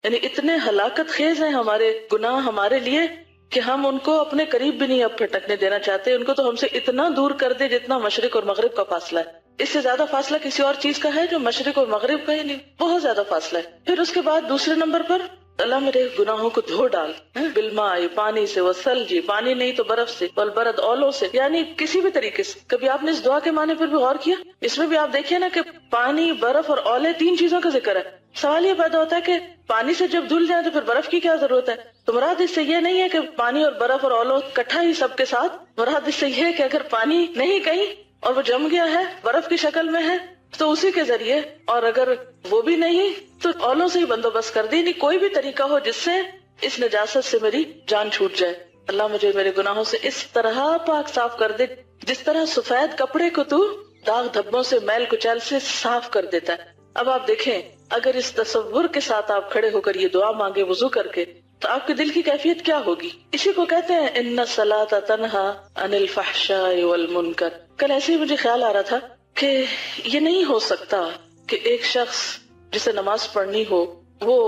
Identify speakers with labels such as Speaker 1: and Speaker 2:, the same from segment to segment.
Speaker 1: یعنی اتنے ہلاکت خیز ہیں ہمارے گناہ ہمارے لیے کہ ہم ان کو اپنے قریب بھی نہیں اب پھٹکنے دینا چاہتے. ان کو تو ہم سے اتنا دور کر دے جتنا مشرق اور مغرب کا فاصلہ ہے. اس سے زیادہ فاصلہ کسی اور چیز کا ہے جو مشرق اور مغرب کا ہی نہیں. بہت زیادہ فاصلہ ہے. پھر اس کے بعد دوسرے نمبر پر اللہ میرے گناہوں کو دھو ڈال بالماء، پانی سے، والثلج، پانی نہیں تو برف سے، والبرد، اولوں سے، یعنی کسی بھی طریقے سے. کبھی آپ نے اس دعا کے معنی پر بھی غور کیا؟ اس میں بھی آپ دیکھیے نا کہ پانی، برف اور اولے تین چیزوں کا ذکر ہے. سوال یہ پیدا ہوتا ہے کہ پانی سے جب دھل جائے تو پھر برف کی کیا ضرورت ہے؟ تو مراد اس سے یہ نہیں ہے کہ پانی اور برف اور اولو اکٹھا ہی سب کے ساتھ. مراد اس سے یہ ہے کہ اگر پانی نہیں کہیں اور وہ جم گیا ہے، برف کی شکل میں ہے، تو اسی کے ذریعے، اور اگر وہ بھی نہیں تو اولوں سے ہی بندوبست کر دی. نہیں کوئی بھی طریقہ ہو جس سے اس نجاست سے میری جان چھوٹ جائے. اللہ مجھے میرے گناہوں سے اس طرح پاک صاف کر دے جس طرح سفید کپڑے کو تو داغ دھبوں سے، میل کچیل سے صاف کر دیتا ہے. اب آپ دیکھیں، اگر اس تصور کے ساتھ آپ کھڑے ہو کر یہ دعا مانگے وضو کر کے تو آپ کے دل کی کیفیت کیا ہوگی؟ اسی کو کہتے ہیں ان الصلاۃ تنہا عن الفحشاء والمنکر. کل ایسے ہی مجھے خیال آ رہا تھا کہ یہ نہیں ہو سکتا کہ ایک شخص جسے نماز پڑھنی ہو وہ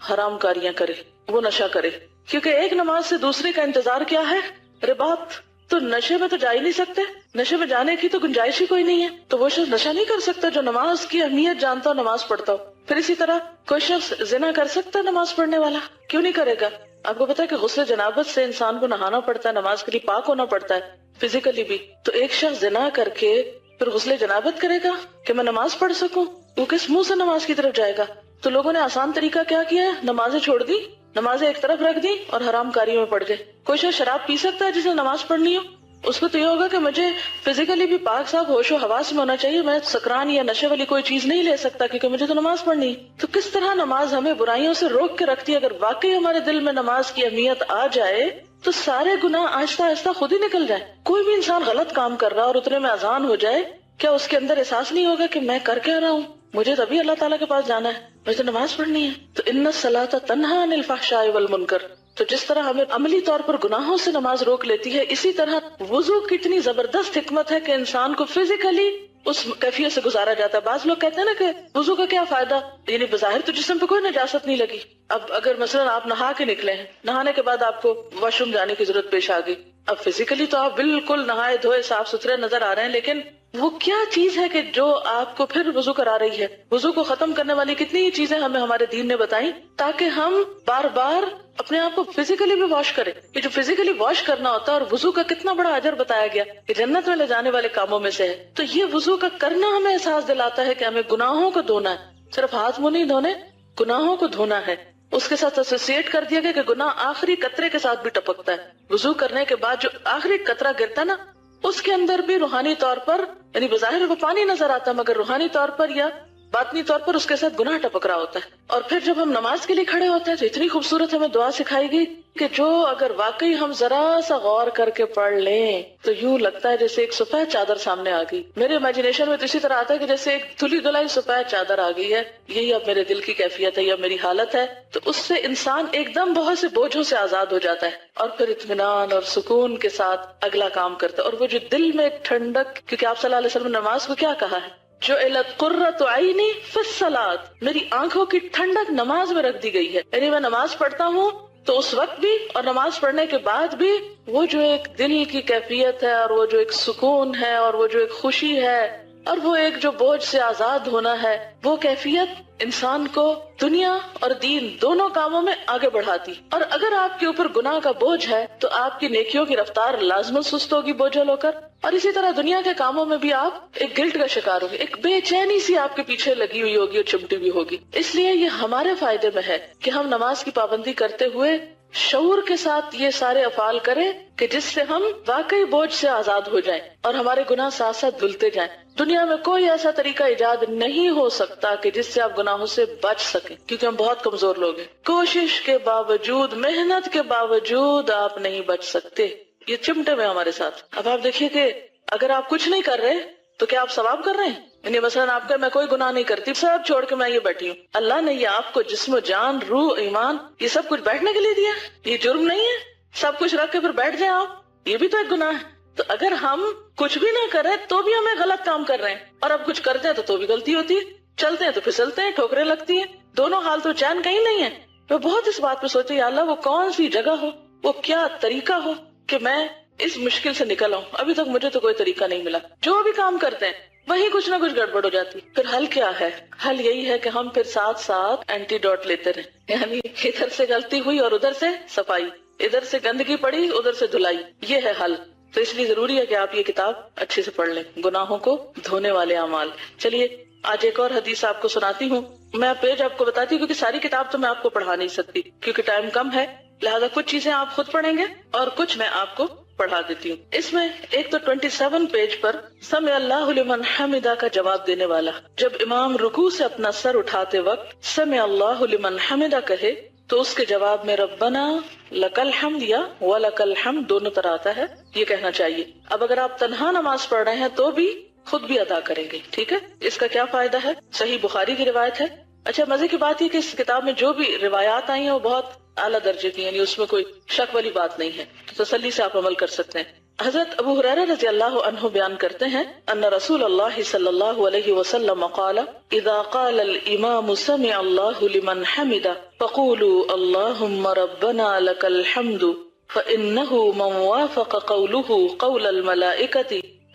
Speaker 1: حرام کاریاں کرے، وہ نشہ کرے. کیونکہ ایک نماز سے دوسرے کا انتظار کیا ہے؟ رباط. تو نشے میں تو جا ہی نہیں سکتے، نشے میں جانے کی تو گنجائش ہی کوئی نہیں ہے. تو وہ شخص نشہ نہیں کر سکتا جو نماز کی اہمیت جانتا ہو، نماز پڑھتا ہو. پھر اسی طرح کوئی شخص زنا کر سکتا ہے نماز پڑھنے والا؟ کیوں نہیں کرے گا؟ آپ کو پتا ہے کہ غسل جنابت سے انسان کو نہانا پڑتا ہے، نماز کے لیے پاک ہونا پڑتا ہے فزیکلی بھی. تو ایک شخص زنا کر کے پھر غسل جنابت کرے گا کہ میں نماز پڑھ سکوں؟ وہ کس منہ سے نماز کی طرف جائے گا؟ تو لوگوں نے آسان طریقہ کیا کیا ہے، نمازیں چھوڑ دی، نمازیں ایک طرف رکھ دی اور حرام کاریوں میں پڑ گئے. کوئی شخص شراب پی سکتا ہے جسے نماز پڑھنی ہو؟ اس کو تو یہ ہوگا کہ مجھے فزیکلی بھی پاک صاف ہوش و حواس میں ہونا چاہیے، میں سکران یا نشے والی کوئی چیز نہیں لے سکتا کیونکہ مجھے تو نماز پڑھنی ہے. تو کس طرح نماز ہمیں برائیوں سے روک کے رکھتی ہے. اگر واقعی ہمارے دل میں نماز کی اہمیت آ جائے تو سارے گناہ آہستہ آہستہ خود ہی نکل جائے. کوئی بھی انسان غلط کام کر رہا اور اتنے میں اذان ہو جائے، کیا اس کے اندر احساس نہیں ہوگا کہ میں کر کیا رہا ہوں، مجھے تبھی اللہ تعالیٰ کے پاس جانا ہے، مجھے تو نماز پڑھنی ہے. تو ان الصلاۃ تنہا عن الفحشاء والمنکر. تو جس طرح ہمیں عملی طور پر گناہوں سے نماز روک لیتی ہے، اسی طرح وضو کی اتنی زبردست حکمت ہے کہ انسان کو فزیکلی اس کیفیت سے گزارا جاتا ہے. بعض لوگ کہتے ہیں نا کہ وضو کا کیا فائدہ، یعنی بظاہر تو جسم پہ کوئی نجاست نہیں لگی. اب اگر مثلا آپ نہا کے نکلے ہیں، نہانے کے بعد آپ کو واش روم جانے کی ضرورت پیش آ گئی، اب فزیکلی تو آپ بالکل نہائے دھوئے صاف ستھرے نظر آ رہے ہیں، لیکن وہ کیا چیز ہے کہ جو آپ کو پھر وضو کرا رہی ہے؟ وضو کو ختم کرنے والی کتنی ہی چیزیں ہمیں ہمارے دین نے بتائیں تاکہ ہم بار بار اپنے آپ کو فزیکلی بھی واش کریں. یہ جو فزیکلی واش کرنا ہوتا ہے اور وضو کا کتنا بڑا اجر بتایا گیا کہ جنت میں لے جانے والے کاموں میں سے ہے. تو یہ وضو کا کرنا ہمیں احساس دلاتا ہے کہ ہمیں گناہوں کو دھونا ہے. صرف ہاتھ منہ نہیں دھونے، گناہوں کو دھونا ہے. اس کے ساتھ ایسوسیٹ کر دیا گیا کہ گناہ آخری قطرے کے ساتھ بھی ٹپکتا ہے. وضو کرنے کے بعد جو آخری قطرہ گرتا ہے نا، اس کے اندر بھی روحانی طور پر، یعنی بظاہر وہ پانی نظر آتا ہے مگر روحانی طور پر یا باطنی طور پر اس کے ساتھ گناہ ٹپک رہا ہوتا ہے. اور پھر جب ہم نماز کے لیے کھڑے ہوتے ہیں تو اتنی خوبصورت ہمیں دعا سکھائی گئی کہ جو اگر واقعی ہم ذرا سا غور کر کے پڑھ لیں تو یوں لگتا ہے جیسے ایک سفید چادر سامنے آ گئی. میرے امیجنیشن میں تو اسی طرح آتا ہے کہ جیسے ایک دھلی دھلائی سفید چادر آ گئی ہے. یہی اب میرے دل کی کیفیت ہے یا میری حالت ہے. تو اس سے انسان ایک دم بہت سے بوجھوں سے آزاد ہو جاتا ہے اور پھر اطمینان اور سکون کے ساتھ اگلا کام کرتا ہے. اور وہ جو دل میں ایک ٹھنڈک، کیونکہ آپ صلی اللہ علیہ وسلم نے نماز کو کیا کہا ہے، جو علت قرۃ عینی فی الصلاۃ، میری آنکھوں کی ٹھنڈک نماز میں رکھ دی گئی ہے. یعنی میں نماز پڑھتا ہوں تو اس وقت بھی اور نماز پڑھنے کے بعد بھی وہ جو ایک دل کی کیفیت ہے اور وہ جو ایک سکون ہے اور وہ جو ایک خوشی ہے اور وہ ایک جو بوجھ سے آزاد ہونا ہے، وہ کیفیت انسان کو دنیا اور دین دونوں کاموں میں آگے بڑھاتی. اور اگر آپ کے اوپر گناہ کا بوجھ ہے تو آپ کی نیکیوں کی رفتار لازمن سست ہوگی بوجھل ہو کر، اور اسی طرح دنیا کے کاموں میں بھی آپ ایک گلٹ کا شکار ہوگی، ایک بے چینی سی آپ کے پیچھے لگی ہوئی ہوگی اور چمٹی ہوئی ہوگی. اس لیے یہ ہمارے فائدے میں ہے کہ ہم نماز کی پابندی کرتے ہوئے شعور کے ساتھ یہ سارے افعال کریں کہ جس سے ہم واقعی بوجھ سے آزاد ہو جائیں اور ہمارے گناہ ساتھ ساتھ دھلتے جائیں. دنیا میں کوئی ایسا طریقہ ایجاد نہیں ہو سکتا کہ جس سے آپ گناہوں سے بچ سکیں، کیونکہ ہم بہت کمزور لوگ ہیں. کوشش کے باوجود، محنت کے باوجود آپ نہیں بچ سکتے. یہ چمٹے میں ہمارے ساتھ. اب آپ دیکھیے کہ اگر آپ کچھ نہیں کر رہے تو کیا آپ ثواب کر رہے ہیں؟ یعنی مثلا آپ کا میں کوئی گناہ نہیں کرتی، سب چھوڑ کے میں یہ بیٹھی ہوں. اللہ نے یہ آپ کو جسم و جان، روح، ایمان، یہ سب کچھ بیٹھنے کے لیے دیا. یہ جرم نہیں ہے سب کچھ رکھ کے پھر بیٹھ جائیں آپ، یہ بھی تو ایک گناہ ہے. تو اگر ہم کچھ بھی نہ کریں تو بھی ہمیں غلط کام کر رہے ہیں، اور اب کچھ کرتے ہیں تو بھی غلطی ہوتی ہے، چلتے ہیں تو پھسلتے ہیں، ٹھوکریں لگتی ہیں. دونوں حال تو چین کہیں نہیں ہے. میں بہت اس بات پہ سوچی یا اللہ وہ کون سی جگہ ہو, وہ کیا طریقہ ہو کہ میں اس مشکل سے نکل آؤں. ابھی تک مجھے تو کوئی طریقہ نہیں ملا. جو بھی کام کرتے ہیں وہیں کچھ نہ کچھ گڑبڑ ہو جاتی. پھر حل کیا ہے؟ حل یہی ہے کہ ہم پھر ساتھ ساتھ اینٹی ڈاٹ لیتے رہیں, یعنی ادھر سے غلطی ہوئی اور ادھر سے صفائی, ادھر سے گندگی پڑی ادھر سے دھلائی, یہ ہے حل. تو اس لیے ضروری ہے کہ آپ یہ کتاب اچھے سے پڑھ لیں, گناہوں کو دھونے والے اعمال. چلیے آج ایک اور حدیث آپ کو سناتی ہوں. میں پیج آپ کو بتاتی ہوں کیونکہ ساری کتاب تو میں آپ کو پڑھا نہیں سکتی کیونکہ ٹائم کم ہے, لہذا کچھ چیزیں آپ خود پڑھیں گے اور کچھ میں آپ کو پڑھا دیتی ہوں. اس میں ایک تو 27 پیج پر سمع اللہ لمن حمدہ کا جواب دینے والا, جب امام رکوع سے اپنا سر اٹھاتے وقت سمع اللہ لمن حمدہ کہے تو اس کے جواب میں ربنا لک الحمد یا ولک الحمد دونوں طرح آتا ہے, یہ کہنا چاہیے. اب اگر آپ تنہا نماز پڑھ رہے ہیں تو بھی خود بھی ادا کریں گے, ٹھیک ہے. اس کا کیا فائدہ ہے؟ صحیح بخاری کی روایت ہے. اچھا مزے کی بات یہ کہ اس کتاب میں جو بھی روایات آئی ہیں وہ بہت اعلیٰ درجے کی, یعنی اس میں کوئی شک والی بات نہیں ہے, تو تسلی سے آپ عمل کر سکتے ہیں. حضرت ابو ہریرہ رضی اللہ عنہ بیان کرتے ہیں ان رسول اللہ صلی اللہ علیہ وسلم قال اذا قال الامام سمع اللہ لمن حمدہ فقولوا اللہم ربنا لک الحمد فإنه من وافق قوله قول الملائکۃ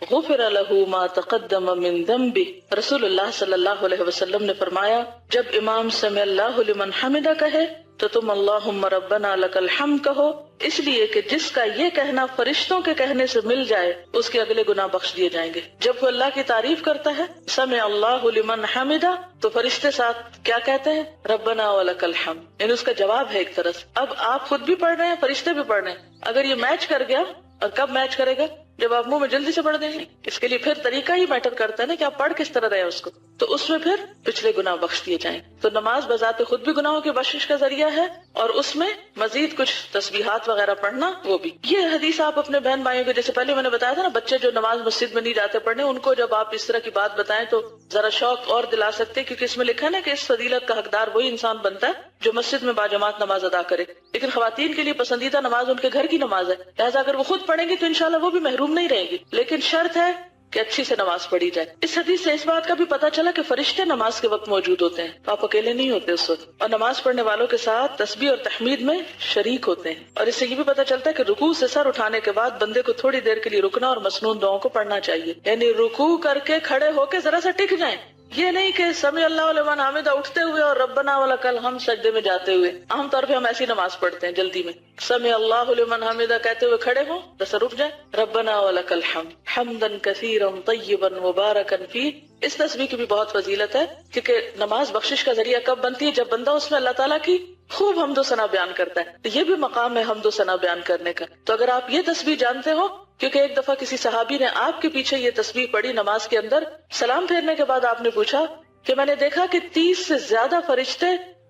Speaker 1: غفر له ما تقدم من ذنبه. رسول اللہ صلی اللہ علیہ وسلم نے فرمایا جب امام سمع اللہ لمن حمدہ کہے تو تم اللہم ربنا لک الحمد کہو, اس لیے کہ جس کا یہ کہنا فرشتوں کے کہنے سے مل جائے اس کے اگلے گناہ بخش دیے جائیں گے. جب وہ اللہ کی تعریف کرتا ہے سمع اللہ لمن حمدہ تو فرشتے ساتھ کیا کہتے ہیں؟ ربنا ولک الحمد, یعنی اس کا جواب ہے ایک طرح سے. اب آپ خود بھی پڑھ رہے ہیں, فرشتے بھی پڑھ رہے ہیں. اگر یہ میچ کر گیا, اور کب میچ کرے گا؟ جب آپ منہ میں جلدی سے پڑھ دیں گے. اس کے لیے پھر طریقہ ہی میٹر کرتا ہے نا کہ آپ پڑھ کس طرح رہے اس کو, تو اس میں پھر پچھلے گناہ بخش دیے جائیں. تو نماز بذات خود بھی گناہوں کی بخشش کا ذریعہ ہے, اور اس میں مزید کچھ تسبیحات وغیرہ پڑھنا وہ بھی. یہ حدیث آپ اپنے بہن بھائیوں کو, جیسے پہلے میں نے بتایا تھا نا, بچے جو نماز مسجد میں نہیں جاتے پڑھنے, ان کو جب آپ اس طرح کی بات بتائیں تو ذرا شوق اور دلا سکتے, کیونکہ اس میں لکھا ہے نا کہ اس فضیلت کا حقدار وہی انسان بنتا ہے جو مسجد میں باجماعت نماز ادا کرے. لیکن خواتین کے لیے پسندیدہ نماز ان کے گھر کی نماز ہے, لہٰذا اگر وہ خود پڑھیں گی تو انشاءاللہ وہ بھی محروم نہیں رہیں گی, لیکن شرط ہے کہ اچھی سے نماز پڑھی جائے. اس حدیث سے اس بات کا بھی پتہ چلا کہ فرشتے نماز کے وقت موجود ہوتے ہیں, آپ اکیلے نہیں ہوتے اس وقت, اور نماز پڑھنے والوں کے ساتھ تسبیح اور تحمید میں شریک ہوتے ہیں. اور اس سے یہ بھی پتہ چلتا ہے کہ رکوع سے سر اٹھانے کے بعد بندے کو تھوڑی دیر کے لیے رکنا اور مسنون دعاؤں کو پڑھنا چاہیے, یعنی رکوع کر کے کھڑے ہو کے ذرا سا ٹک جائیں. یہ نہیں کہ سمع اللہ لمن حمدہ اٹھتے ہوئے اور ربنا ولک الحمد سجدے میں جاتے ہوئے. عام طور پہ ہم ایسی نماز پڑھتے ہیں جلدی میں, سمع اللہ لمن حمدہ کہتے ہوئے کھڑے ہوں, بس رک جائیں, ربنا ولک الحمد حمدا کثیرا طیبا مبارکا فیہ. اس تسبیح کی بھی بہت فضیلت ہے, کیونکہ نماز بخشش کا ذریعہ کب بنتی ہے؟ جب بندہ اس میں اللہ تعالیٰ کی خوب حمد و ثنا بیان کرتا ہے. تو یہ بھی مقام ہے حمد و ثنا بیان کرنے کا. تو اگر آپ یہ تسبیح جانتے ہو, کیونکہ ایک دفعہ کسی صحابی نے آپ کے پیچھے یہ تسبیح پڑھی نماز کے اندر, سلام پھیرنے کے بعد آپ نے پوچھا کہ میں نے دیکھا کہ 30 سے زیادہ فرشتے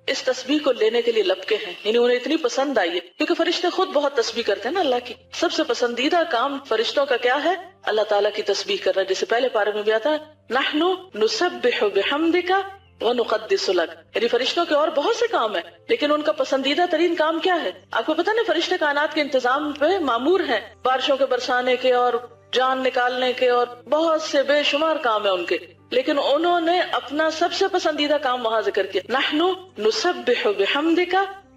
Speaker 1: اس تسبیح کو لینے کے لیے لپکے ہیں, یعنی انہیں اتنی پسند آئی ہے, کیونکہ فرشتے خود بہت تسبیح کرتے ہیں نا اللہ کی. سب سے پسندیدہ کام فرشتوں کا کیا ہے؟ اللہ تعالیٰ کی تسبیح کرنا. جیسے پہلے پارے میں بھی آتا ہے نحن نسبح بحمدک ونقدس لک, یعنی فرشتوں کے اور بہت سے کام ہیں, لیکن ان کا پسندیدہ ترین کام کیا ہے؟ آپ کو پتہ نہیں فرشتے کائنات کے انتظام پہ مامور ہیں, بارشوں کے برسانے کے اور جان نکالنے کے اور بہت سے بے شمار کام ہیں ان کے, لیکن انہوں نے اپنا سب سے پسندیدہ کام وہاں ذکر کیا, نحن نسبح بحمدک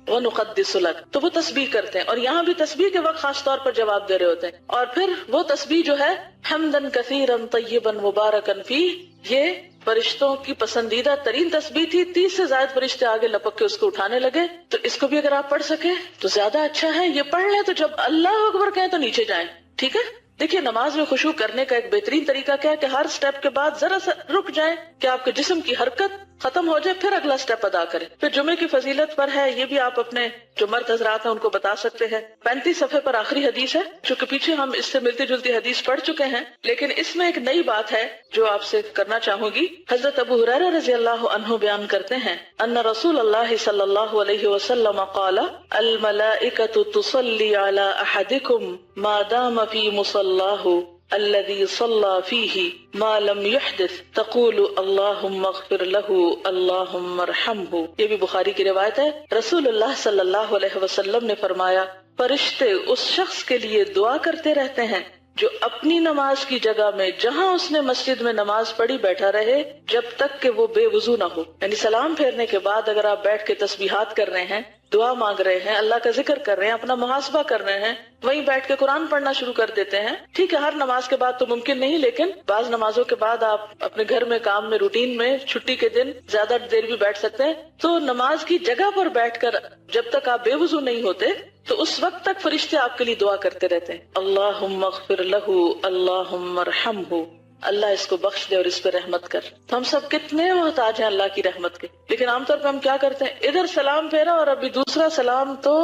Speaker 1: ونقدس لک. تو وہ تسبیح کرتے ہیں, اور یہاں بھی تسبیح کے وقت خاص طور پر جواب دے رہے ہوتے ہیں. اور پھر وہ تسبیح جو ہے حمدا کثیرا طیبا مبارکا فیہ, یہ فرشتوں کی پسندیدہ ترین تسبیح تھی. 30 سے زائد فرشتے آگے لپک کے اس کو اٹھانے لگے. تو اس کو بھی اگر آپ پڑھ سکیں تو زیادہ اچھا ہے. یہ پڑھ لیں تو جب اللہ اکبر کہیں تو نیچے جائیں, ٹھیک ہے. دیکھیے نماز میں خشوع کرنے کا ایک بہترین طریقہ کیا ہے کہ ہر سٹیپ کے بعد ذرا سا رک جائیں کہ آپ کے جسم کی حرکت ختم ہو جائے, پھر اگلا سٹیپ ادا کریں. پھر جمعے کی فضیلت پر ہے, یہ بھی آپ اپنے جو مرد حضرات ہیں ان کو بتا سکتے ہیں. 35 صفحے پر آخری حدیث ہے, چونکہ پیچھے ہم اس سے ملتی جلتی حدیث پڑھ چکے ہیں, لیکن اس میں ایک نئی بات ہے جو آپ سے کرنا چاہوں گی. حضرت ابو ہریرہ رضی اللہ عنہ بیان کرتے ہیں ان رسول اللہ صلی اللہ علیہ وسلم قال الملائکۃ تصلی علی احدکم ما دام فی مصلاہ الذي صلى فيه ما لم يحدث تقول اللهم اغفر له اللهم ارحمه. یہ بھی بخاری کی روایت ہے. رسول اللہ صلی اللہ علیہ وسلم نے فرمایا فرشتے اس شخص کے لیے دعا کرتے رہتے ہیں جو اپنی نماز کی جگہ میں جہاں اس نے مسجد میں نماز پڑھی بیٹھا رہے جب تک کہ وہ بے وضو نہ ہو. یعنی سلام پھیرنے کے بعد اگر آپ بیٹھ کے تسبیحات کر رہے ہیں، دعا مانگ رہے ہیں، اللہ کا ذکر کر رہے ہیں، اپنا محاسبہ کر رہے ہیں، وہیں بیٹھ کے قرآن پڑھنا شروع کر دیتے ہیں. ٹھیک ہے، ہر نماز کے بعد تو ممکن نہیں، لیکن بعض نمازوں کے بعد آپ اپنے گھر میں، کام میں، روٹین میں، چھٹی کے دن زیادہ دیر بھی بیٹھ سکتے ہیں. تو نماز کی جگہ پر بیٹھ کر جب تک آپ بے وضو نہیں ہوتے تو اس وقت تک فرشتے آپ کے لیے دعا کرتے رہتے ہیں. اللہم اغفر لہ، اللہم ارحمہ، اللہ اس کو بخش دے اور اس پہ رحمت کر. تو ہم سب کتنے محتاج ہیں اللہ کی رحمت کے، لیکن عام طور پہ ہم کیا کرتے ہیں، ادھر سلام پھیرا اور ابھی دوسرا سلام تو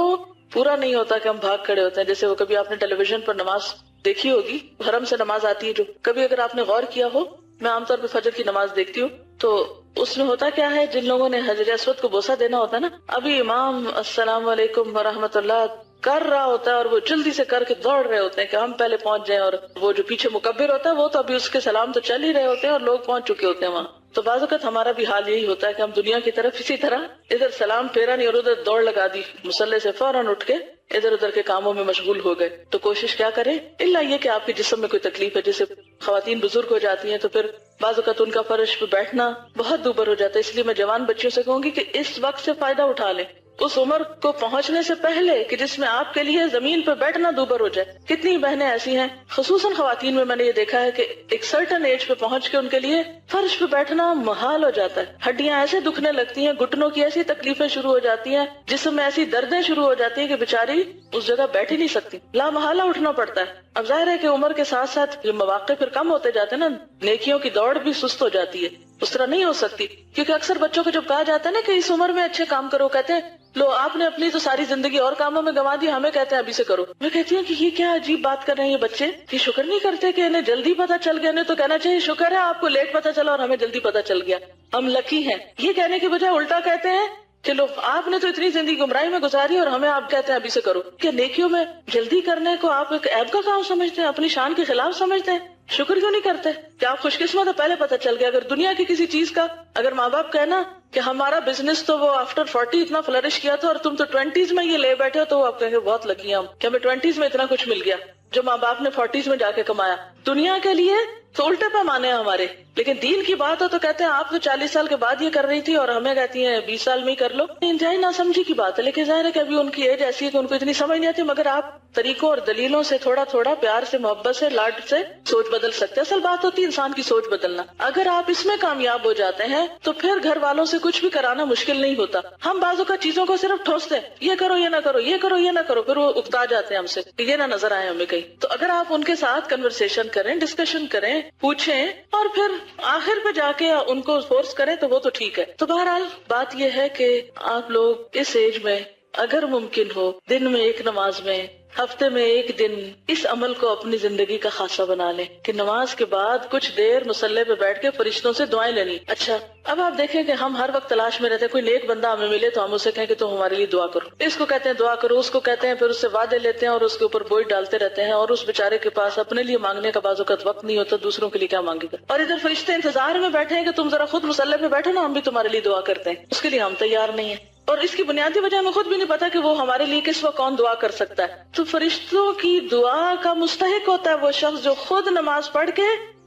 Speaker 1: پورا نہیں ہوتا کہ ہم بھاگ کھڑے ہوتے ہیں. جیسے وہ کبھی آپ نے ٹیلی ویژن پر نماز دیکھی ہوگی، حرم سے نماز آتی ہے جو، کبھی اگر آپ نے غور کیا ہو، میں عام طور پہ فجر کی نماز دیکھتی ہوں تو اس میں ہوتا کیا ہے، جن لوگوں نے حجر اسود کو بوسہ دینا ہوتا ہے نا، ابھی امام السلام علیکم ورحمۃ اللہ کر رہا ہوتا ہے اور وہ جلدی سے کر کے دوڑ رہے ہوتے ہیں کہ ہم پہلے پہنچ جائیں، اور وہ جو پیچھے مکبر ہوتا ہے وہ تو ابھی اس کے سلام تو چل ہی رہے ہوتے ہیں اور لوگ پہنچ چکے ہوتے ہیں وہاں. تو بعض اوقات ہمارا بھی حال یہی ہوتا ہے کہ ہم دنیا کی طرف اسی طرح ادھر سلام پھیرا نہیں اور ادھر دوڑ لگا دی، مصلی سے فوراً اٹھ کے ادھر ادھر کے کاموں میں مشغول ہو گئے. تو کوشش کیا کریں، الا یہ کہ آپ کے جسم میں کوئی تکلیف ہے، جیسے خواتین بزرگ ہو جاتی ہیں تو پھر بعض اوقات ان کا فرش پہ بیٹھنا بہت دوبر ہو جاتا ہے. اس لیے میں جوان بچیوں سے کہوں گی کہ اس وقت سے فائدہ اٹھا لیں، اس عمر کو پہنچنے سے پہلے کہ جس میں آپ کے لیے زمین پہ بیٹھنا دوبر ہو جائے. کتنی بہنیں ایسی ہیں، خصوصاً خواتین میں نے یہ دیکھا ہے کہ ایک سرٹن ایج پہ پہنچ کے ان کے لیے فرش پہ بیٹھنا محال ہو جاتا ہے. ہڈیاں ایسے دکھنے لگتی ہیں، گھٹنوں کی ایسی تکلیفیں شروع ہو جاتی ہیں، جسم میں ایسی دردیں شروع ہو جاتی ہیں کہ بیچاری اس جگہ بیٹھ ہی نہیں سکتی، لا محالہ اٹھنا پڑتا ہے. اب ظاہر ہے کہ عمر کے ساتھ ساتھ یہ مواقع پھر کم ہوتے جاتے ہیں نا، نیکیوں کی دوڑ بھی سست ہو جاتی ہے، اس طرح نہیں ہو سکتی. کیونکہ اکثر بچوں کو جب کہا جاتا ہے نا کہ اس عمر میں اچھے کام کرو، کہتے ہیں لو آپ نے اپنی تو ساری زندگی اور کاموں میں گنوا دی، ہمیں کہتے ہیں ابھی سے کرو. میں کہتی ہوں کہ یہ کیا عجیب بات کر رہے ہیں یہ بچے، یہ شکر نہیں کرتے کہ انہیں جلدی پتا چل گیا. انہیں تو کہنا چاہیے شکر ہے آپ کو لیٹ پتا چلا اور ہمیں جلدی پتا چل گیا، ہم لکی ہیں. یہ کہنے کی بجائے الٹا کہتے ہیں کہ لو آپ نے تو اتنی زندگی گمراہی میں گزاری اور ہمیں آپ کہتے ہیں ابھی سے کرو. کہ نیکیوں میں جلدی کرنے کو آپ ایک عیب کا کام سمجھتے ہیں، اپنی شان کے خلاف سمجھتے ہیں؟ شکر کیوں نہیں کرتے کہ آپ خوش قسمت ہے پہلے پتہ چل گیا. اگر دنیا کی کسی چیز کا اگر ماں باپ کہنا کہ ہمارا بزنس تو وہ آفٹر 40 اتنا فلرش کیا تھا اور تم تو 20s میں یہ لے بیٹھے ہو، تو وہ آپ کہیں گے بہت لکی ہیں ہم کہ ہمیں 20s میں اتنا کچھ مل گیا جو ماں باپ نے 40s میں جا کے کمایا. دنیا کے لیے تو الٹے پیمانے ہیں ہمارے، لیکن دین کی بات ہو تو کہتے ہیں آپ تو 40 سال کے بعد یہ کر رہی تھی اور ہمیں کہتی ہیں 20 سال میں ہی کر لو. انتہائی ناسمجھی کی بات ہے، لیکن ظاہر ہے کہ ابھی ان کی ایج ایسی ہے کہ ان کو اتنی سمجھ نہیں آتی. مگر آپ طریقوں اور دلیلوں سے تھوڑا تھوڑا پیار سے، محبت سے، لاڈ سے سوچ بدل سکتے. اصل بات ہوتی ہے انسان کی سوچ بدلنا. اگر آپ اس میں کامیاب ہو جاتے ہیں تو پھر گھر والوں سے کچھ بھی کرانا مشکل نہیں ہوتا. ہم بعضوں کا چیزوں کو صرف ٹھوستے ہیں، یہ کرو یہ نہ کرو، یہ کرو یہ نہ کرو، پھر وہ اکتا جاتے ہیں ہم سے کہ یہ نہ نظر آئے ہمیں کہیں. تو اگر آپ ان کے ساتھ کنورسیشن کریں، ڈسکشن کریں، پوچھیں اور پھر آخر پہ جا کے ان کو فورس کریں تو وہ تو ٹھیک ہے. تو بہرحال بات یہ ہے کہ آپ لوگ اس ایج میں اگر ممکن ہو دن میں ایک نماز میں، ہفتے میں ایک دن اس عمل کو اپنی زندگی کا خاصہ بنا لیں کہ نماز کے بعد کچھ دیر مصلی پہ بیٹھ کے فرشتوں سے دعائیں لینی. اچھا اب آپ دیکھیں کہ ہم ہر وقت تلاش میں رہتے ہیں، کوئی نیک بندہ ہمیں ملے تو ہم اسے کہیں کہ تم ہمارے لیے دعا کرو. اس کو کہتے ہیں دعا کرو، اس کو کہتے ہیں، پھر اس سے وعدے لیتے ہیں اور اس کے اوپر بوجھ ڈالتے رہتے ہیں، اور اس بیچارے کے پاس اپنے لیے مانگنے کا بعض اوقات وقت نہیں ہوتا، دوسروں کے لیے کیا مانگے گا. اور ادھر فرشتے انتظار میں بیٹھے ہیں کہ تم ذرا خود مصلی پہ بیٹھو نا، ہم بھی تمہارے لیے دعا کرتے ہیں. اس کے لیے ہم تیار نہیں ہیں، اور اس کی بنیادی وجہ ہمیں خود بھی نہیں پتا کہ وہ ہمارے لیے کس وقت کون دعا کر سکتا ہے. تو فرشتوں کی دعا کا مستحق ہوتا ہے وہ شخص جو خود نماز پڑھ کے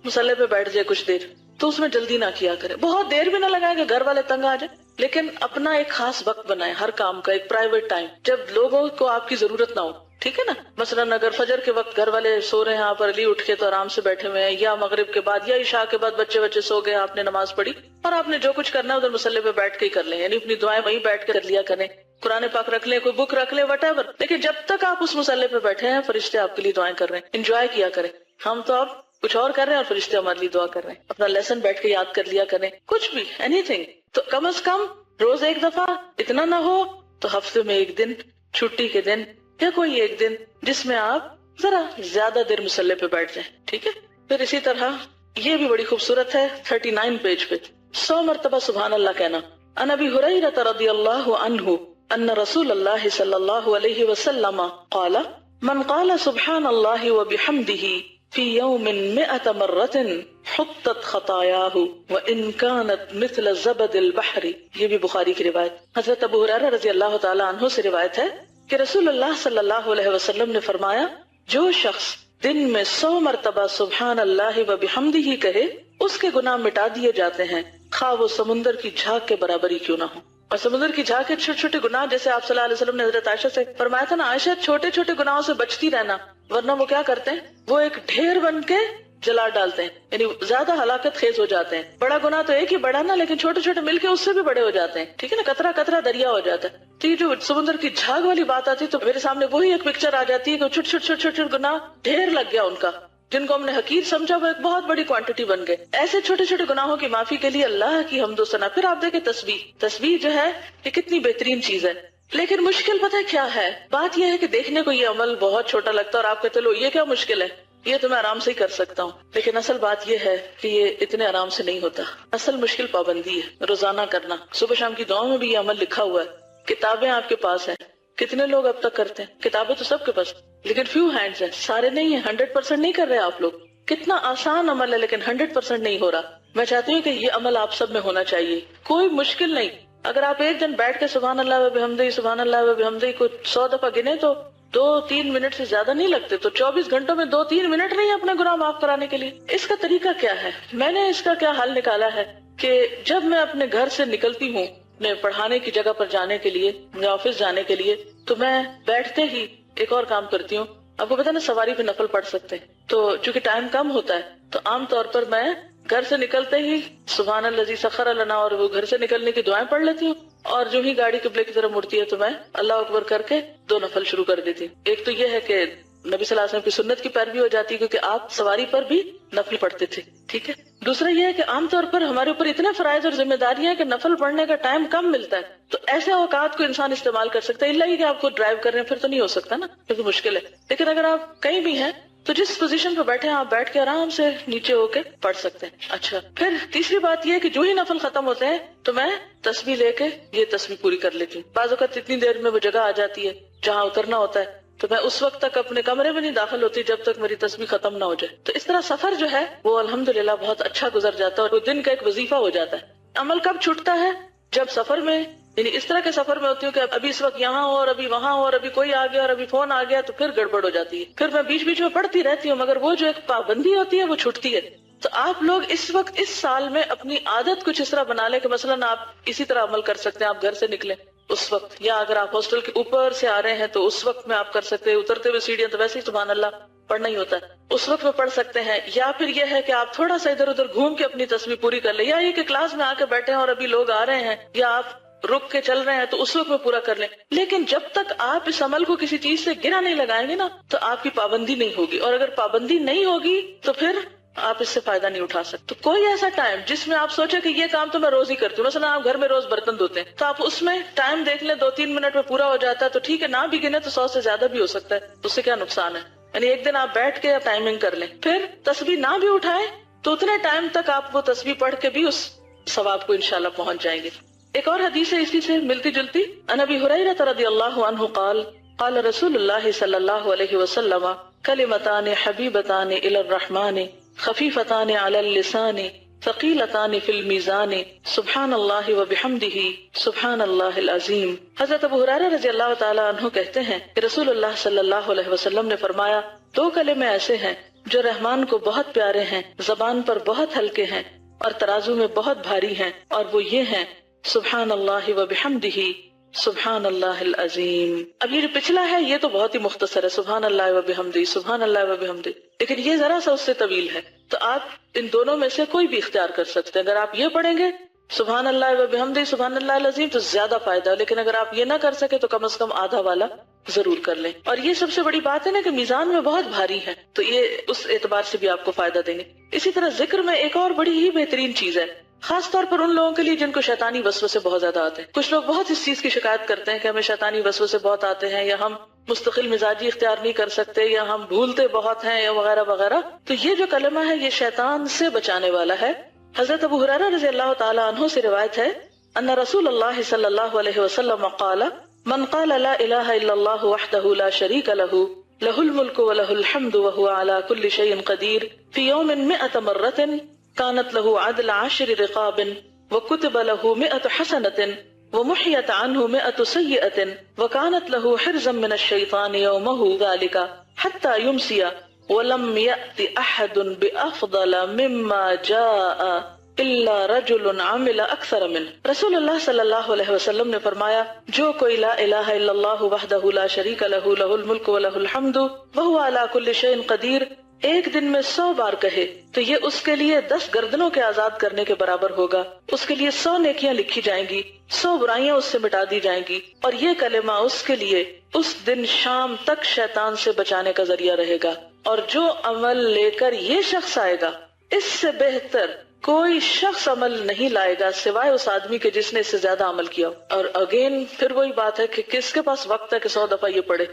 Speaker 1: مصلی پہ بیٹھ جائے کچھ دیر. تو اس میں جلدی نہ کیا کرے، بہت دیر بھی نہ لگائے کہ گھر والے تنگ آ جائے، لیکن اپنا ایک خاص وقت بنائے ہر کام کا، ایک پرائیویٹ ٹائم جب لوگوں کو آپ کی ضرورت نہ ہو. ٹھیک ہے نا، مثلاً اگر فجر کے وقت گھر والے سو رہے ہیں، آپ علی اٹھ کے تو آرام سے بیٹھے ہوئے ہیں، یا مغرب کے بعد یا عشاء کے بعد بچے سو گئے، آپ نے نماز پڑھی اور آپ نے جو کچھ کرنا ہے ادھر مصلی پہ بیٹھ کے ہی کر لیں، یعنی اپنی دعائیں وہیں بیٹھ کے کر لیا کریں، قرآن پاک رکھ لیں، کوئی بک رکھ لیں، وٹ ایور. لیکن جب تک آپ اس مصلی پہ بیٹھے ہیں فرشتے آپ کے لیے دعائیں کر رہے ہیں، انجوائے کیا کریں. ہم تو اب کچھ اور کر رہے ہیں اور فرشتے ہمارے لیے دعا کر رہے ہیں. اپنا لیسن بیٹھ کے یاد کر لیا کریں، کچھ بھی اینی تھنگ. تو کم از کم روز ایک دفعہ، اتنا نہ ہو تو ہفتے میں ایک دن، چھٹی کے دن یا کوئی ایک دن جس میں آپ ذرا زیادہ دیر مصلی پہ بیٹھ جائیں. ٹھیک ہے. پھر اسی طرح یہ بھی بڑی خوبصورت ہے 39 پیج پہ 100 مرتبہ سبحان اللہ کہنا. عن ابی ہریرہ رضی اللہ عنہ ان رسول اللہ صلی اللہ علیہ وسلم قال من قال سبحان اللہ وبحمدہ فی یوم 100 مرۃ حطت خطایاہ وان کانت مثل زبد البحر. یہ بھی بخاری کی روایت. حضرت ابو ہریرہ رضی اللہ تعالی عنہ سے روایت ہے کہ رسول اللہ صلی اللہ علیہ وسلم نے فرمایا جو شخص دن میں 100 مرتبہ سبحان اللہ و بحمدہ کہے اس کے گناہ مٹا دیے جاتے ہیں، خواہ وہ سمندر کی جھاگ کے برابر ہی کیوں نہ ہو۔ اور سمندر کی جھاگ کے چھوٹے چھوٹے گناہ، جیسے آپ صلی اللہ علیہ وسلم نے حضرت عائشہ سے فرمایا تھا نا، عائشہ چھوٹے چھوٹے گناہوں سے بچتی رہنا، ورنہ وہ کیا کرتے ہیں، وہ ایک ڈھیر بن کے جلا ڈالتے ہیں، یعنی زیادہ ہلاکت خیز ہو جاتے ہیں۔ بڑا گناہ تو ایک ہی بڑا نا، لیکن چھوٹے چھوٹے مل کے اس سے بھی بڑے ہو جاتے ہیں، ٹھیک ہے نا، قطرہ قطرہ دریا ہو جاتا ہے۔ تو یہ جو سمندر کی جھاگ والی بات آتی ہے تو میرے سامنے وہی ایک پکچر آ جاتی ہے کہ چھوٹے چھوٹے چھوٹے چھوٹے گناہ ڈھیر لگ گیا ان کا، جن کو ہم نے حقیر سمجھا وہ ایک بہت بڑی کوانٹٹی بن گئے۔ ایسے چھوٹے چھوٹے گناہوں کی معافی کے لیے اللہ کی حمد و ثنا۔ پھر آپ دیکھیں تسبیح جو ہے یہ کتنی بہترین چیز ہے، لیکن مشکل پتہ ہے کیا ہے؟ بات یہ ہے کہ دیکھنے کو یہ عمل بہت چھوٹا لگتا ہے اور آپ کہتے لو یہ کیا مشکل ہے، یہ تو میں آرام سے ہی کر سکتا ہوں، لیکن اصل بات یہ ہے کہ یہ اتنے آرام سے نہیں ہوتا۔ اصل مشکل پابندی ہے، روزانہ کرنا۔ صبح شام کی دعاؤں میں بھی یہ عمل لکھا ہوا ہے، کتابیں آپ کے پاس ہیں، کتنے لوگ اب تک کرتے ہیں؟ کتابیں تو سب کے پاس، لیکن فیو ہینڈز ہیں، سارے نہیں ہیں، 100% نہیں کر رہے آپ لوگ۔ کتنا آسان عمل ہے لیکن 100% نہیں ہو رہا۔ میں چاہتی ہوں کہ یہ عمل آپ سب میں ہونا چاہیے، کوئی مشکل نہیں۔ اگر آپ ایک دن بیٹھ کے سبحان اللہ و بحمدہ سبحان اللہ و بحمدہ کو 100 دفعہ گنے تو 2-3 منٹ سے زیادہ نہیں لگتے، تو 24 گھنٹوں میں 2-3 منٹ نہیں اپنے گناہ معاف کرانے کے لیے۔ اس کا طریقہ کیا ہے؟ میں نے اس کا کیا حل نکالا ہے کہ جب میں اپنے گھر سے نکلتی ہوں اپنے پڑھانے کی جگہ پر جانے کے لیے یا آفس جانے کے لیے، تو میں بیٹھتے ہی ایک اور کام کرتی ہوں۔ آپ کو پتا نا سواری پہ نفل پڑھ سکتے ہیں، تو چونکہ ٹائم کم ہوتا ہے تو عام طور پر میں گھر سے نکلتے ہی سبحان الذی سخر لنا اور وہ گھر سے نکلنے کی دعائیں پڑھ لیتی ہوں، اور جو ہی گاڑی قبلے کی طرف مڑتی ہے تو میں اللہ اکبر کر کے 2 نفل شروع کر دیتی ہوں۔ ایک تو یہ ہے کہ نبی صلی اللہ علیہ وسلم کی سنت کی پیروی ہو جاتی ہے، کیونکہ آپ سواری پر بھی نفل پڑھتے تھے، ٹھیک ہے۔ دوسرا یہ ہے کہ عام طور پر ہمارے اوپر اتنے فرائض اور ذمہ داریاں ہیں کہ نفل پڑھنے کا ٹائم کم ملتا ہے، تو ایسے اوقات کو انسان استعمال کر سکتا ہے، اللہ ہی کہ آپ کو ڈرائیو کر رہے ہیں، پھر تو نہیں ہو سکتا نا، کیونکہ مشکل ہے۔ لیکن اگر آپ کہیں بھی ہیں تو جس پوزیشن پہ بیٹھے ہیں آپ بیٹھ کے آرام سے نیچے ہو کے پڑھ سکتے ہیں۔ اچھا، پھر تیسری بات یہ ہے کہ جو ہی نفل ختم ہوتے ہیں تو میں تسبیح لے کے یہ تسبیح پوری کر لیتی ہوں۔ بعض اوقات اتنی دیر میں وہ جگہ آ جاتی ہے جہاں اترنا ہوتا ہے، تو میں اس وقت تک اپنے کمرے میں نہیں داخل ہوتی جب تک میری تسبیح ختم نہ ہو جائے۔ تو اس طرح سفر جو ہے وہ الحمدللہ بہت اچھا گزر جاتا ہے اور وہ دن کا ایک وظیفہ ہو جاتا ہے۔ عمل کب چھوٹتا ہے؟ جب سفر میں، یعنی اس طرح کے سفر میں ہوتی ہوں کہ ابھی اس وقت یہاں ہو اور ابھی وہاں ہو اور ابھی کوئی آ گیا اور ابھی فون آ گیا، تو پھر گڑبڑ ہو جاتی ہے، پھر میں بیچ بیچ میں پڑھتی رہتی ہوں، مگر وہ جو ایک پابندی ہوتی ہے وہ چھوٹتی ہے۔ تو آپ لوگ اس وقت اس سال میں اپنی عادت کچھ اس طرح بنا لیں کہ مثلاً آپ اسی طرح عمل کر سکتے ہیں، آپ گھر سے نکلیں اس وقت، یا اگر آپ ہاسٹل کے اوپر سے آ رہے ہیں تو اس وقت میں آپ کر سکتے ہیں، اترتے ہوئے سیڑھیاں تو ویسے ہی سبحان اللہ پڑھنا ہی ہوتا ہے، اس وقت میں پڑھ سکتے ہیں۔ یا پھر یہ ہے کہ آپ تھوڑا سا ادھر ادھر گھوم کے اپنی تسبیح پوری کر لیں، یا یہ کہ کلاس میں آ کے بیٹھے ہیں اور ابھی لوگ آ رہے ہیں یا آپ رک کے چل رہے ہیں تو اس وقت میں پورا کر لیں۔ لیکن جب تک آپ اس عمل کو کسی چیز سے گرہ نہیں لگائیں گے نا تو آپ کی پابندی نہیں ہوگی، اور اگر پابندی نہیں ہوگی تو پھر آپ اس سے فائدہ نہیں اٹھا سکتے۔ تو کوئی ایسا ٹائم جس میں آپ سوچیں کہ یہ کام تو میں روز ہی کرتی ہوں، مثلا آپ گھر میں روز برتن دھوتے ہیں تو آپ اس میں ٹائم دیکھ لیں 2-3 منٹ میں پورا ہو جاتا ہے تو ٹھیک ہے، نہ بھی گنے تو 100 سے زیادہ بھی ہو سکتا ہے، اس سے کیا نقصان ہے؟ یعنی ایک دن آپ بیٹھ کے ٹائمنگ کر لیں، پھر تسبیح نہ بھی اٹھائیں تو اتنے ٹائم تک آپ وہ تسبیح پڑھ کے بھی اس ثواب کو انشاءاللہ پہنچ جائیں گے۔ ایک اور حدیث ہے اسی سے ملتی جلتی، عن ابی ہریرہ رضی اللہ عنہ قال قال رسول اللہ صلی اللہ علیہ وسلم کلمتان حبیبتان الی الرحمن خفیفتان علی اللسان ثقیلتان فی المیزان سبحان اللہ وبحمدہ سبحان اللہ العظیم۔ حضرت ابو ہریرہ رضی اللہ تعالی عنہ کہتے ہیں کہ رسول اللہ صلی اللہ علیہ وسلم نے فرمایا، 2 کلمے ایسے ہیں جو رحمان کو بہت پیارے ہیں، زبان پر بہت ہلکے ہیں اور ترازو میں بہت بھاری ہیں، اور وہ یہ ہیں سبحان اللہ وبحمدہ سبحان اللہ العظیم۔ اب یہ جو پچھلا ہے یہ تو بہت ہی مختصر ہے، سبحان اللہ وبحمدہ سبحان اللہ وبحمدہ، لیکن یہ ذرا سا اس سے طویل ہے، تو آپ ان دونوں میں سے کوئی بھی اختیار کر سکتے ہیں۔ اگر آپ یہ پڑھیں گے سبحان اللہ وبحمدہ سبحان اللہ العظیم تو زیادہ فائدہ ہے، لیکن اگر آپ یہ نہ کر سکے تو کم از کم آدھا والا ضرور کر لیں۔ اور یہ سب سے بڑی بات ہے نا کہ میزان میں بہت بھاری ہے، تو یہ اس اعتبار سے بھی آپ کو فائدہ دیں گے۔ اسی طرح ذکر میں ایک اور بڑی ہی بہترین چیز ہے، خاص طور پر ان لوگوں کے لیے جن کو شیطانی وسوسے بہت زیادہ آتے ہیں۔ کچھ لوگ بہت اس چیز کی شکایت کرتے ہیں کہ ہمیں شیطانی وسوسے بہت آتے ہیں، یا ہم مستقل مزاجی اختیار نہیں کر سکتے، یا ہم بھولتے بہت ہیں، یا وغیرہ وغیرہ۔ تو یہ جو کلمہ ہے یہ شیطان سے بچانے والا ہے۔ حضرت ابو ہریرہ رضی اللہ تعالی عنہ سے روایت ہے، ان رسول اللہ صلی اللہ علیہ وسلم قال من قال لا الہ الا اللہ وحدہ لا شریک لہ لہ الملک ولہ الحمد وہو علی کل شیء قدیر فی یوم 100 مرۃ كانت له عدل 10 رقاب وكتب له 100 حسنة ومحيت عنه 100 سيئة وكانت له حرزا من الشيطان يومه ذلك حتى يمسي وَلَمْ يَأْتِ أَحَدٌ بِأَفْضَلَ مِمَّا جَاءَ إِلَّا رَجُلٌ عَمِلَ أَكْثَرَ مِنْهُ۔ رسول اللہ صلی اللہ علیہ وسلم نے فرمایا جو کوئی لا الہ الا اللہ وحدہ لا شریک لہ لہ الملک ولہ الحمد وہو علی کل شیء قدیر ایک دن میں 100 بار کہے تو یہ اس کے لیے 10 گردنوں کے آزاد کرنے کے برابر ہوگا، اس کے لیے 100 نیکیاں لکھی جائیں گی، 100 برائیاں اس سے مٹا دی جائیں گی، اور یہ کلمہ اس کے لیے اس دن شام تک شیطان سے بچانے کا ذریعہ رہے گا۔ اور جو عمل لے کر یہ شخص آئے گا اس سے بہتر کوئی شخص عمل نہیں لائے گا سوائے اس آدمی کے جس نے اس سے زیادہ عمل کیا۔ اور اگین پھر وہی بات ہے کہ کس کے پاس وقت ہے کہ 100 دفعہ یہ پڑھے؟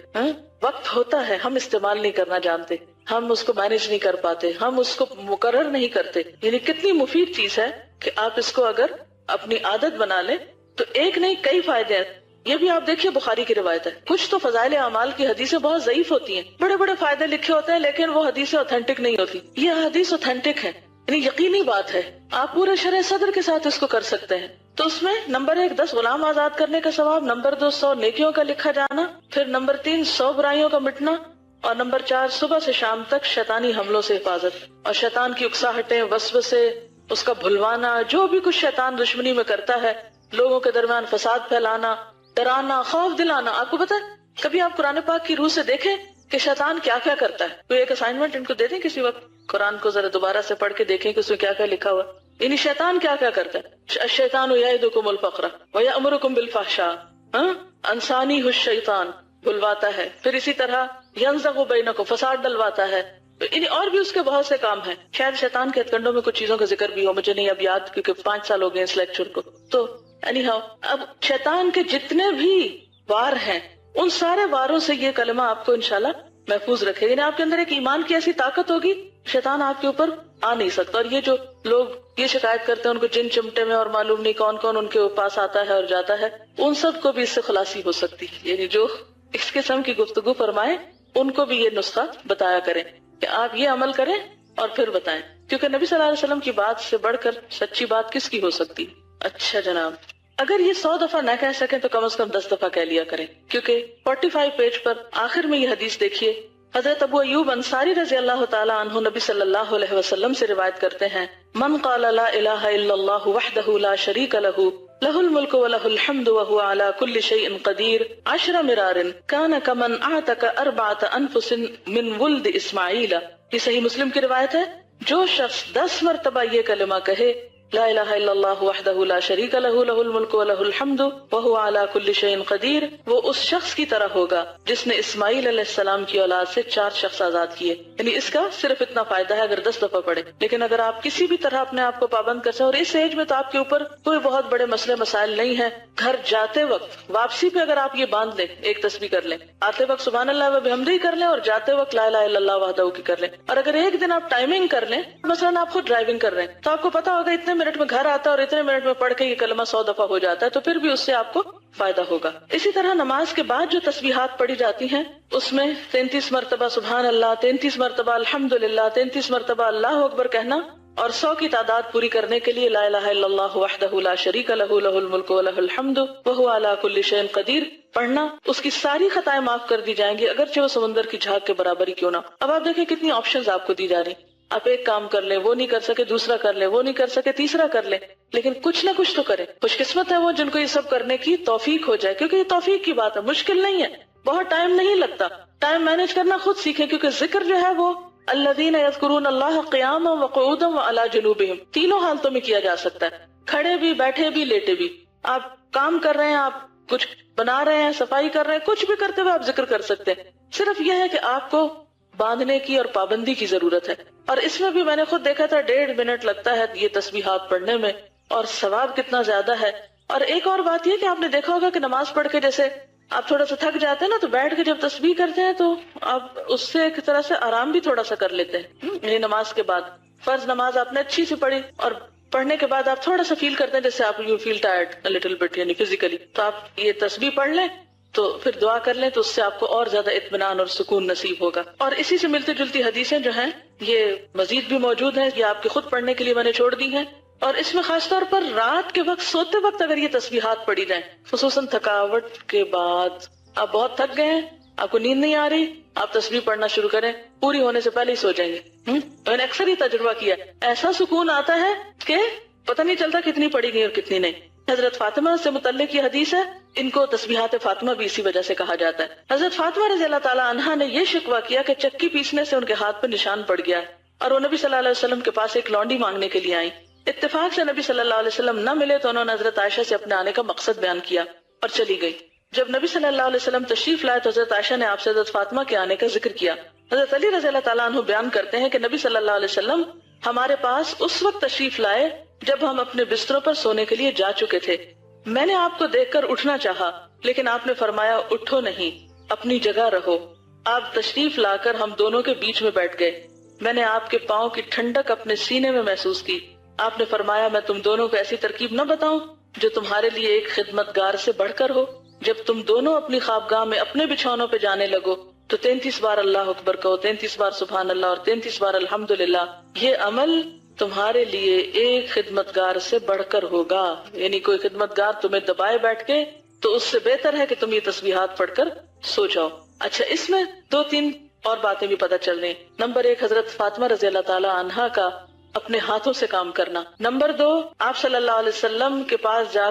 Speaker 1: وقت ہوتا ہے، ہم استعمال نہیں کرنا جانتے، ہم اس کو مینج نہیں کر پاتے، ہم اس کو مقرر نہیں کرتے۔ یعنی کتنی مفید چیز ہے کہ آپ اس کو اگر اپنی عادت بنا لیں تو ایک نہیں کئی فائدے ہیں۔ یہ بھی آپ دیکھیے بخاری کی روایت ہے، کچھ تو فضائل اعمال کی حدیثیں بہت ضعیف ہوتی ہیں، بڑے بڑے فائدے لکھے ہوتے ہیں لیکن وہ حدیثیں اوتھینٹک نہیں ہوتی۔ یہ حدیث اوتھینٹک ہے، یعنی یقینی بات ہے، آپ پورے شرح صدر کے ساتھ اس کو کر سکتے ہیں۔ تو اس میں نمبر 1 10 غلام آزاد کرنے کا ثواب، نمبر 2 100 نیکیوں کا لکھا جانا، پھر نمبر 3 100 برائیوں کا مٹنا، اور نمبر 4 صبح سے شام تک شیطانی حملوں سے حفاظت، اور شیطان کی اکساہٹیں، وسوسے، اس کا بھلوانا، جو بھی کچھ شیطان دشمنی میں کرتا ہے، لوگوں کے درمیان فساد پھیلانا، ڈرانا، خوف دلانا۔ آپ کو پتا ہے کبھی آپ قرآن پاک کی روح سے دیکھیں کہ شیطان کیا کیا کرتا ہے؟ کوئی ایک اسائنمنٹ ان کو دے دیں کسی وقت، قرآن کو ذرا دوبارہ سے پڑھ کے دیکھیں کہ اس میں کیا کیا لکھا ہوا، یعنی شیطان کیا کیا کرتا ہے۔ الشیطان یعدکم الفقر ویأمرکم بالفحشاء، انسانی الشیطان بلواتا ہے، پھر اسی طرح ینزغ بینکم فساد ڈلواتا ہے، اور بھی اس کے بہت سے کام ہیں۔ شاید شیطان کے ہتھ کنڈوں میں کچھ چیزوں کا ذکر بھی ہو، مجھے نہیں اب یاد کیونکہ 5 سال ہو گئے اس لیکچر کو۔ تو اینی ہاؤ اب شیطان کے جتنے بھی وار ہیں ان سارے واروں سے یہ کلمہ آپ کو انشاءاللہ محفوظ رکھے گا۔ یعنی آپ کے اندر ایک ایمان کی ایسی طاقت ہوگی شیطان آپ کے اوپر آ نہیں سکتا۔ اور یہ جو لوگ یہ شکایت کرتے ہیں ان کو جن چمٹے میں اور معلوم نہیں کون کون ان کے پاس آتا ہے اور جاتا ہے، ان سب کو بھی اس سے خلاصی ہو سکتی ہے۔ یعنی جو اس قسم کی گفتگو فرمائے ان کو بھی یہ نسخہ بتایا کریں کہ آپ یہ عمل کریں اور پھر بتائیں، کیونکہ نبی صلی اللہ علیہ وسلم کی بات سے بڑھ کر سچی بات کس کی ہو سکتی۔ اچھا جناب، اگر یہ 100 دفعہ نہ کہہ سکیں تو کم از کم 10 دفعہ کہہ لیا کریں، کیونکہ 45 پیج پر آخر میں یہ حدیث دیکھیے، حضرت ابو ایوب انصاری رضی اللہ تعالی عنہ نبی صلی اللہ علیہ وسلم سے روایت کرتے ہیں، من قال لا الہ الا اللہ وحدہ لا شریک لہ لہ الملک ولہ الحمد وہو علی کل شیء قدیر 10 مرار کان کمن اعتق 4 انفس من ولد اسماعیل۔ یہ صحیح مسلم کی روایت ہے، جو شخص 10 مرتبہ یہ کلمہ کہے لا الہ الا اللہ وحدہ لا شریک لہ لہ الملک ولہ الحمد وہو علی کل شیء قدیر، وہ اس شخص کی طرح ہوگا جس نے اسماعیل علیہ السلام کی اولاد سے 4 شخص آزاد کیے۔ یعنی اس کا صرف اتنا فائدہ ہے اگر 10 دفعہ پڑھے، لیکن اگر آپ کسی بھی طرح اپنے آپ کو پابند کر سکیں، اور اس ایج میں تو آپ کے اوپر کوئی بہت بڑے مسئلے مسائل نہیں ہیں، گھر جاتے وقت واپسی پہ اگر آپ یہ باندھ لیں، ایک تسبیح کر لیں، آتے وقت سبحان اللہ و بحمدہ کر لیں، اور جاتے وقت لا الہ الا اللہ وحدہ کی کر لیں، اور اگر ایک دن آپ ٹائمنگ کر لیں، مثلا آپ خود ڈرائیونگ کر رہے ہیں تو آپ کو پتا ہوگا اتنے منٹ میں گھر آتا ہے اور اتنے منٹ میں پڑھ کے یہ کلمہ 100 دفعہ ہو جاتا ہے، تو پھر بھی اس سے آپ کو فائدہ ہوگا۔ اسی طرح نماز کے بعد جو تسبیحات پڑھی جاتی ہیں اس میں 33 مرتبہ سبحان اللہ، 33 مرتبہ الحمدللہ، 33 مرتبہ اللہ اکبر کہنا، اور 100 کی تعداد پوری کرنے کے لیے لا الہ الا اللہ وحدہ لا شریک لہ لہ الملک ولہ الحمد وہو علی کل شیء قدیر پڑھنا، اس کی ساری خطائیں معاف کر دی جائیں گی، اگرچہ وہ سمندر کی جھاگ کے برابر ہی کیوں نہ۔ اب آپ دیکھیں کتنی آپشنز آپ کو دی جا رہی ہیں، آپ ایک کام کر لیں، وہ نہیں کر سکے دوسرا کر لیں، وہ نہیں کر سکے تیسرا کر لیں، لیکن کچھ نہ کچھ تو کریں۔ خوش قسمت ہے وہ جن کو یہ سب کرنے کی توفیق ہو جائے، کیونکہ یہ توفیق کی بات ہے، مشکل نہیں ہے، بہت ٹائم نہیں لگتا۔ ٹائم مینج کرنا خود سیکھیں، کیونکہ ذکر جو ہے وہ الذین یذکرون اللہ قیاما وقعودا وعلی جنوبہم، تینوں حالتوں میں کیا جا سکتا ہے، کھڑے بھی، بیٹھے بھی، لیٹے بھی۔ آپ کام کر رہے ہیں، آپ کچھ بنا رہے ہیں، صفائی کر رہے ہیں، کچھ بھی کرتے ہوئے آپ ذکر کر سکتے ہیں۔ صرف یہ ہے کہ آپ کو باندھنے کی اور پابندی کی ضرورت ہے، اور اس میں بھی میں نے خود دیکھا تھا 1.5 منٹ لگتا ہے یہ تسبیحات پڑھنے میں، اور ثواب کتنا زیادہ ہے۔ اور ایک اور بات یہ کہ آپ نے دیکھا ہوگا کہ نماز پڑھ کے جیسے آپ تھوڑا سا تھک جاتے ہیں نا، تو بیٹھ کے جب تسبیح کرتے ہیں تو آپ اس سے ایک طرح سے آرام بھی تھوڑا سا کر لیتے ہیں۔ یعنی نماز کے بعد فرض نماز آپ نے اچھی سے پڑھی اور پڑھنے کے بعد آپ تھوڑا سا فیل کرتے ہیں جیسے آپ you feel tired little bit, یعنی فزیکلی، تو آپ یہ تسبیح پڑھ لیں تو پھر دعا کر لیں، تو اس سے آپ کو اور زیادہ اطمینان اور سکون نصیب ہوگا۔ اور اسی سے ملتی جلتی حدیثیں جو ہیں یہ مزید بھی موجود ہیں، یہ آپ کے خود پڑھنے کے لیے میں نے چھوڑ دی ہیں، اور اس میں خاص طور پر رات کے وقت سوتے وقت اگر یہ تسبیحات پڑھی جائیں، خصوصاً تھکاوٹ کے بعد، آپ بہت تھک گئے ہیں آپ کو نیند نہیں آ رہی، آپ تسبیح پڑھنا شروع کریں، پوری ہونے سے پہلے ہی سو جائیں گے۔ میں نے اکثر ہی تجربہ کیا، ایسا سکون آتا ہے کہ پتہ نہیں چلتا کتنی پڑھی گئی اور کتنی نہیں۔ حضرت فاطمہ سے متعلق یہ حدیث ہے، ان کو تسبیحات فاطمہ بھی اسی وجہ سے کہا جاتا ہے۔ حضرت فاطمہ رضی اللہ تعالیٰ عنہا نے یہ شکوہ کیا کہ چکی پیسنے سے ان کے ہاتھ پہ نشان پڑ گیا، اور وہ نبی صلی اللہ علیہ وسلم کے پاس ایک لونڈی مانگنے کے لیے آئیں۔ اتفاق سے نبی صلی اللہ علیہ وسلم نہ ملے تو انہوں نے حضرت عائشہ سے اپنے آنے کا مقصد بیان کیا اور چلی گئی۔ جب نبی صلی اللہ علیہ وسلم تشریف لائے تو حضرت عائشہ نے آپ سے حضرت فاطمہ کے آنے کا ذکر کیا۔ حضرت علی رضی اللہ تعالیٰ عنہ بیان کرتے ہیں کہ نبی صلی اللہ علیہ وسلم ہمارے پاس اس وقت تشریف لائے جب ہم اپنے بستروں پر سونے کے لیے جا چکے تھے۔ میں نے آپ کو دیکھ کر اٹھنا چاہا، لیکن آپ نے فرمایا اٹھو نہیں، اپنی جگہ رہو۔ آپ تشریف لا کر ہم دونوں کے بیچ میں بیٹھ گئے۔ میں نے آپ کے پاؤں کی ٹھنڈک اپنے سینے میں محسوس کی۔ آپ نے فرمایا میں تم دونوں کو ایسی ترکیب نہ بتاؤں جو تمہارے لیے ایک خدمتگار سے بڑھ کر ہو۔ جب تم دونوں اپنی خوابگاہ میں اپنے بچھونوں پہ جانے لگو تو 33 بار اللہ اکبر کہو، 33 بار سبحان اللہ اور 33 بار الحمدللہ۔ یہ عمل تمہارے لیے ایک خدمتگار سے بڑھ کر ہوگا، یعنی کوئی خدمتگار تمہیں دبائے بیٹھ کے تو اس سے بہتر ہے کہ تم یہ تسبیحات پڑھ کر سو جاؤ۔ اچھا، اس میں 2-3 اور باتیں بھی پتہ چل رہی۔ نمبر 1، حضرت فاطمہ رضی اللہ تعالی عنہا کا اپنے ہاتھوں سے کام کرنا۔ نمبر 2، آپ صلی اللہ علیہ وسلم کے پاس جا